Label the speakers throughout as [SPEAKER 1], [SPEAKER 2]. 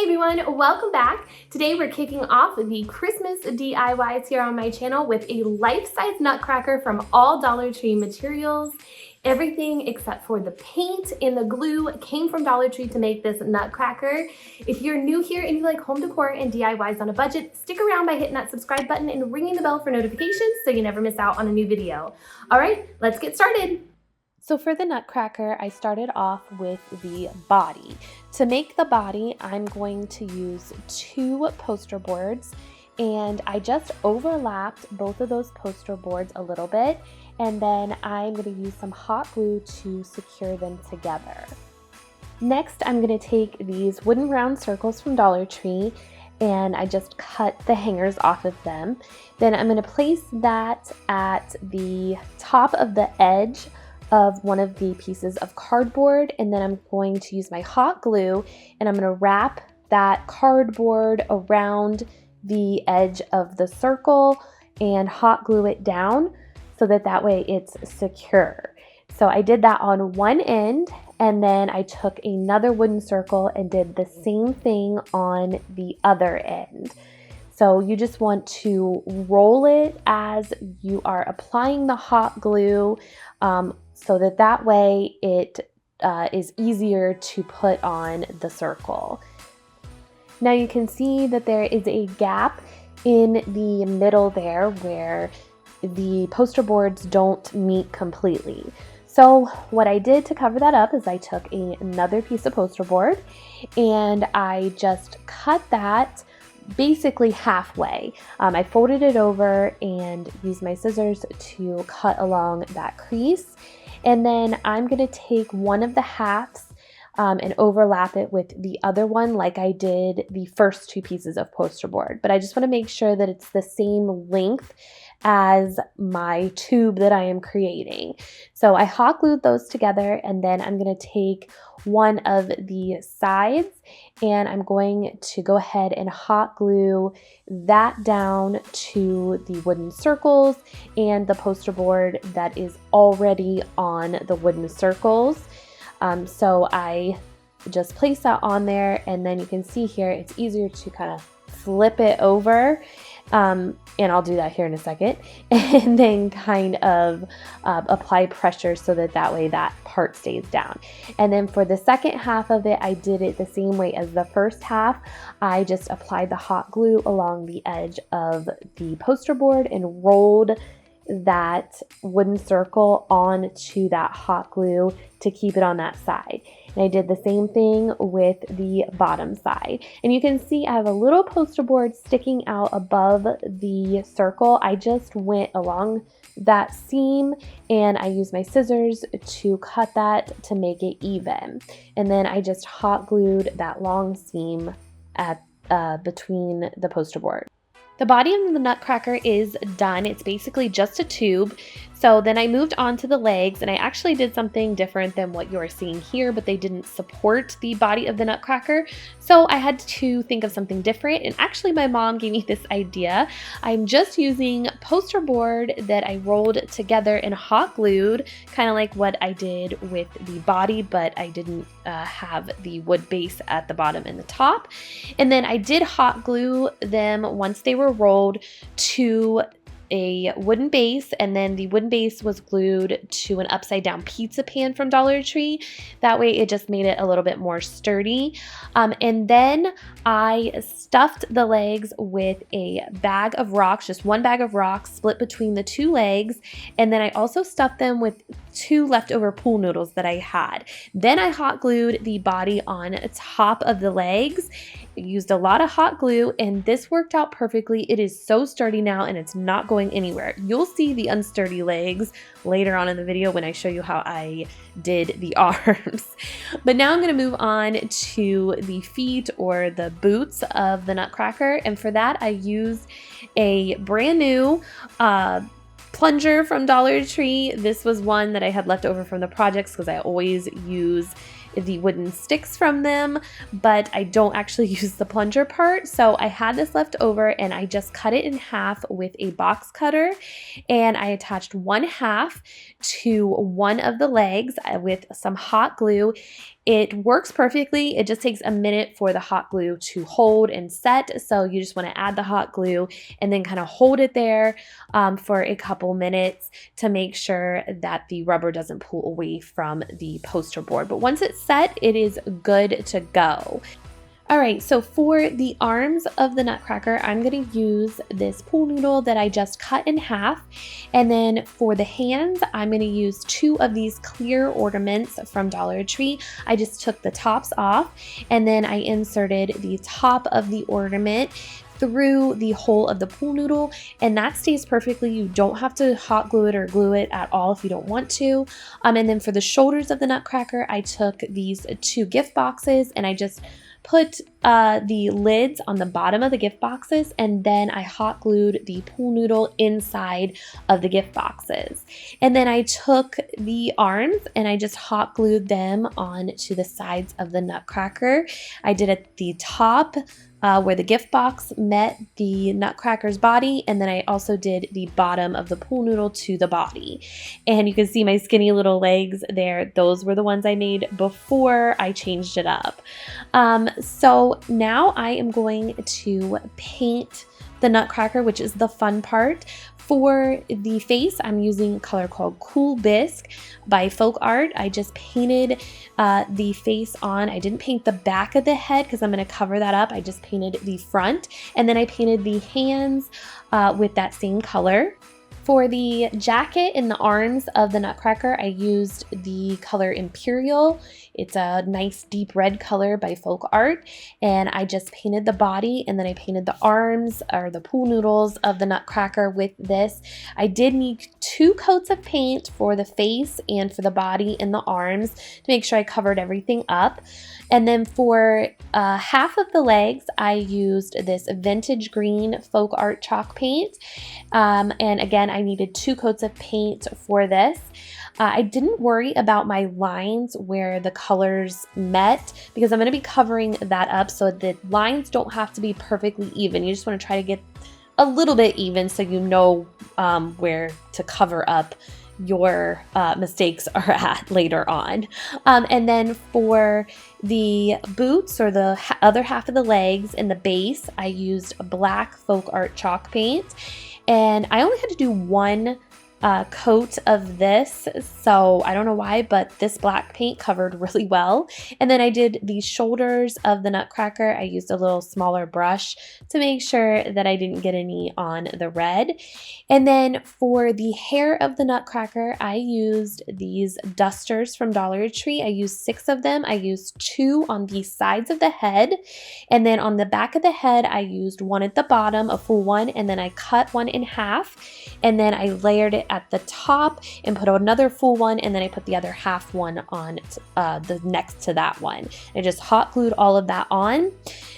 [SPEAKER 1] Hey everyone, welcome back. Today we're kicking off the Christmas DIYs here on my channel with a life-size nutcracker from all Dollar Tree materials. Everything except for the paint and the glue came from Dollar Tree to make this nutcracker. If you're new here and you like home decor and DIYs on a budget, stick around by hitting that subscribe button and ringing the bell for notifications so you never miss out on a new video. All right, let's get started. So for the nutcracker, I started off with the body. To make the body, I'm going to use 2 poster boards, and I just overlapped both of those poster boards a little bit, and then I'm going to use some hot glue to secure them together. Next, I'm going to take these wooden round circles from Dollar Tree, and I just cut the hangers off of them. Then I'm going to place that at the top of the edge of one of the pieces of cardboard, and then I'm going to use my hot glue and I'm going to wrap that cardboard around the edge of the circle and hot glue it down so that way it's secure. So I did that on one end, and then I took another wooden circle and did the same thing on the other end. So you just want to roll it as you are applying the hot glue so that way it is easier to put on the circle. Now you can see that there is a gap in the middle there where the poster boards don't meet completely. So what I did to cover that up is I took another piece of poster board and I just cut that basically halfway. I folded it over and used my scissors to cut along that crease. And then I'm going to take one of the halves and overlap it with the other one like I did the first 2 pieces of poster board. But I just want to make sure that it's the same length as my tube that I am creating. So I hot glued those together, and then I'm going to take one of the sides and I'm going to go ahead and hot glue that down to the wooden circles and the poster board that is already on the wooden circles. So I just place that on there, and then you can see here it's easier to kind of flip it over. And I'll do that here in a second, and then kind of apply pressure so that way that part stays down. And then for the second half of it, I did it the same way as the first half. I just applied the hot glue along the edge of the poster board and rolled that wooden circle onto that hot glue to keep it on that side. And I did the same thing with the bottom side. And you can see I have a little poster board sticking out above the circle. I just went along that seam and I used my scissors to cut that to make it even. And then I just hot glued that long seam at between the poster board. The body of the nutcracker is done. It's basically just a tube. So then I moved on to the legs, and I actually did something different than what you're seeing here, but they didn't support the body of the nutcracker. So I had to think of something different, and actually my mom gave me this idea. I'm just using poster board that I rolled together and hot glued, kind of like what I did with the body, but I didn't have the wood base at the bottom and the top. And then I did hot glue them once they were rolled to a wooden base, and then the wooden base was glued to an upside down pizza pan from Dollar Tree. That way it just made it a little bit more sturdy. And then I stuffed the legs with a bag of rocks, just one bag of rocks split between the 2 legs. And then I also stuffed them with 2 leftover pool noodles that I had. Then I hot glued the body on top of the legs. I used a lot of hot glue, and this worked out perfectly. It is so sturdy now, and it's not going anywhere. You'll see the unsturdy legs later on in the video when I show you how I did the arms. But now I'm going to move on to the feet or the boots of the nutcracker, and for that I used a brand new plunger from Dollar Tree. This was one that I had left over from the projects because I always use the wooden sticks from them, but I don't actually use the plunger part. So I had this left over and I just cut it in half with a box cutter, and I attached one half to one of the legs with some hot glue. It works perfectly. It just takes a minute for the hot glue to hold and set. So you just want to add the hot glue and then kind of hold it there for a couple minutes to make sure that the rubber doesn't pull away from the poster board. But once it's set, it is good to go. All right, so for the arms of the Nutcracker, I'm going to use this pool noodle that I just cut in half. And then for the hands, I'm going to use 2 of these clear ornaments from Dollar Tree. I just took the tops off and then I inserted the top of the ornament through the hole of the pool noodle, and that stays perfectly. You don't have to hot glue it or glue it at all if you don't want to. And then for the shoulders of the Nutcracker, I took these 2 gift boxes and I just put the lids on the bottom of the gift boxes, and then I hot glued the pool noodle inside of the gift boxes. And then I took the arms and I just hot glued them onto the sides of the Nutcracker. I did at the top where the gift box met the Nutcracker's body, and then I also did the bottom of the pool noodle to the body. And you can see my skinny little legs there. Those were the ones I made before I changed it up. So now I am going to paint the Nutcracker, which is the fun part. For the face, I'm using a color called Cool Bisque by Folk Art. I just painted the face on. I didn't paint the back of the head because I'm going to cover that up. I just painted the front, and then I painted the hands with that same color. For the jacket and the arms of the Nutcracker, I used the color Imperial. It's a nice deep red color by Folk Art, and I just painted the body, and then I painted the arms or the pool noodles of the Nutcracker with this. I did need 2 coats of paint for the face and for the body and the arms to make sure I covered everything up. And then for half of the legs, I used this vintage green Folk Art chalk paint. And again, I needed 2 coats of paint for this. I didn't worry about my lines where the colors met because I'm going to be covering that up so the lines don't have to be perfectly even. You just want to try to get a little bit even so you know where to cover up your mistakes are at later on. And then for the boots or the other half of the legs and the base, I used a black Folk Art chalk paint, and I only had to do 1 coat of this, so I don't know why, but this black paint covered really well. And then I did the shoulders of the Nutcracker. I used a little smaller brush to make sure that I didn't get any on the red. And then for the hair of the Nutcracker, I used these dusters from Dollar Tree. I used 6 of them. I used 2 on the sides of the head, and then on the back of the head, I used 1 at the bottom, a full one, and then I cut 1 in half, and then I layered it at the top and put another full one, and then I put the other half one on the next to that one. I just hot glued all of that on.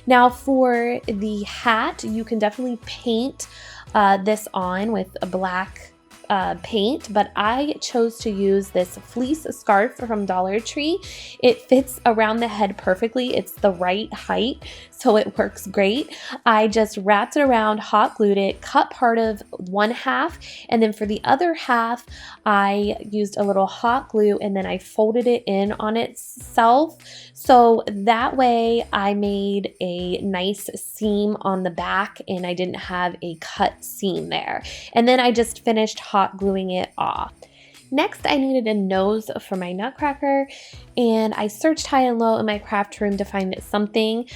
[SPEAKER 1] Now for the hat, you can definitely paint this on with a black paint, but I chose to use this fleece scarf from Dollar Tree. It fits around the head perfectly. It's the right height, so it works great. I just wrapped it around, hot glued it, cut part of 1 half, and then for the other half, I used a little hot glue and then I folded it in on itself. So that way I made a nice seam on the back and I didn't have a cut seam there. And then I just finished hot gluing it off. Next, I needed a nose for my Nutcracker, and I searched high and low in my craft room to find something.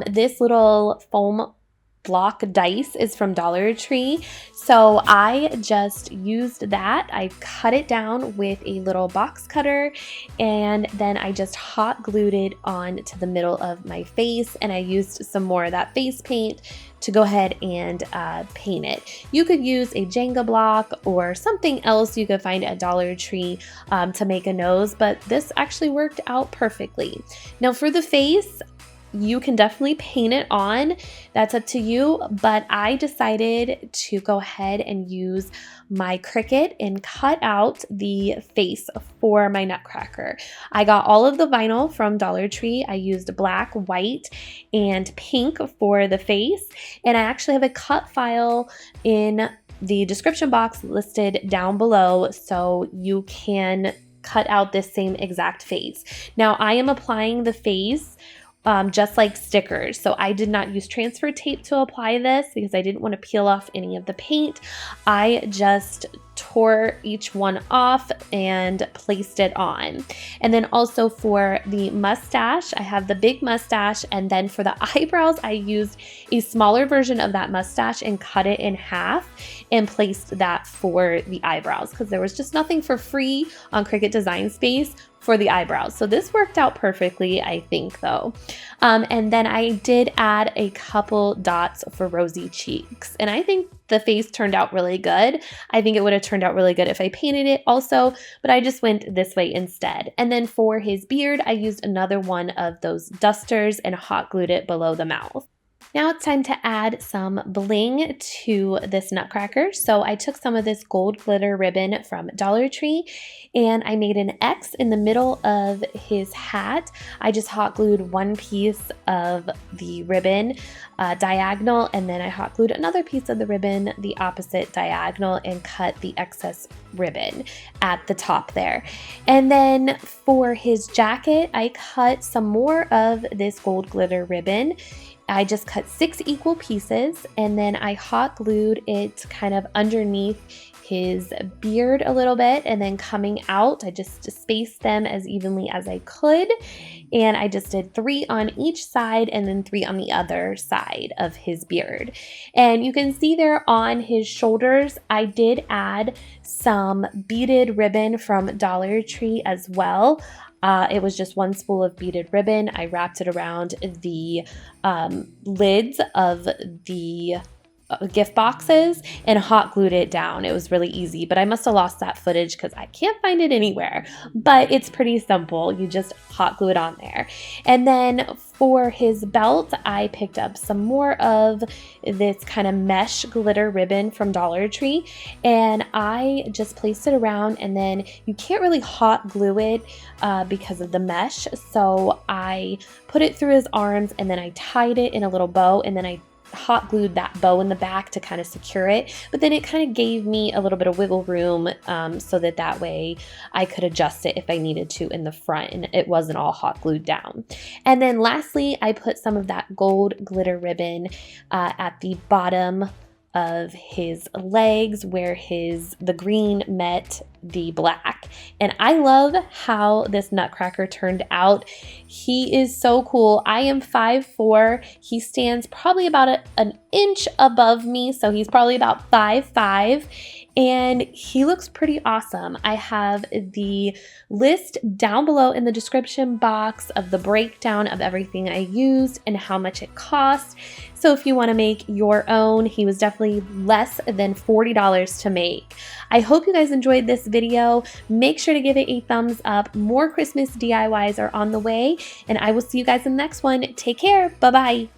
[SPEAKER 1] This little foam block dice is from Dollar Tree, so I just used that. I cut it down with a little box cutter, and then I just hot glued it on to the middle of my face, and I used some more of that face paint to go ahead and paint it. You could use a Jenga block or something else you could find at Dollar Tree to make a nose, but this actually worked out perfectly. Now for the face, You can definitely paint it on, that's up to you, but I decided to go ahead and use my CRICUT and cut out the face for my Nutcracker. I got all of the vinyl from Dollar Tree. I used black, white, and pink for the face, and I actually have a cut file in the description box listed down below so you can cut out this same exact face. Now I am applying the face just like stickers. So I did not use transfer tape to apply this because I didn't want to peel off any of the paint. I just tore each one off and placed it on. And then also for the mustache, I have the big mustache, and then for the eyebrows, I used a smaller version of that mustache and cut it in half and placed that for the eyebrows because there was just nothing for free on CRICUT Design Space for the eyebrows. So this worked out perfectly, I think, though. And then I did add a couple dots for rosy cheeks, and I think the face turned out really good. I think it would have turned out really good if I painted it also, but I just went this way instead. And then for his beard, I used another one of those dusters and hot glued it below the mouth. Now it's time to add some bling to this Nutcracker. So I took some of this gold glitter ribbon from Dollar Tree and I made an X in the middle of his hat. I just hot glued one piece of the ribbon diagonal, and then I hot glued another piece of the ribbon the opposite diagonal and cut the excess ribbon at the top there. And then for his jacket, I cut some more of this gold glitter ribbon. I just cut 6 equal pieces, and then I hot glued it kind of underneath his beard a little bit, and then coming out, I just spaced them as evenly as I could, and I just did 3 on each side and then 3 on the other side of his beard. And you can see there on his shoulders, I did add some beaded ribbon from Dollar Tree as well. It was just one spool of beaded ribbon. I wrapped it around the lids of the gift boxes and hot glued it down. It was really easy, but I must have lost that footage because I can't find it anywhere. But it's pretty simple. You just hot glue it on there. And then for his belt, I picked up some more of this kind of mesh glitter ribbon from Dollar Tree, and I just placed it around, and then you can't really hot glue it because of the mesh. So I put it through his arms, and then I tied it in a little bow, and then I hot glued that bow in the back to kind of secure it, but then it kind of gave me a little bit of wiggle room so that way I could adjust it if I needed to in the front and it wasn't all hot glued down. And then lastly, I put some of that gold glitter ribbon at the bottom of his legs where the green met the black. And I love how this Nutcracker turned out. He is so cool. I am 5'4". He stands probably about an inch above me, so he's probably about 5'5", and he looks pretty awesome. I have the list down below in the description box of the breakdown of everything I used and how much it cost. So if you want to make your own, he was definitely less than $40 to make. I hope you guys enjoyed this video. Make sure to give it a thumbs up. More Christmas DIYs are on the way, and I will see you guys in the next one. Take care. Bye-bye.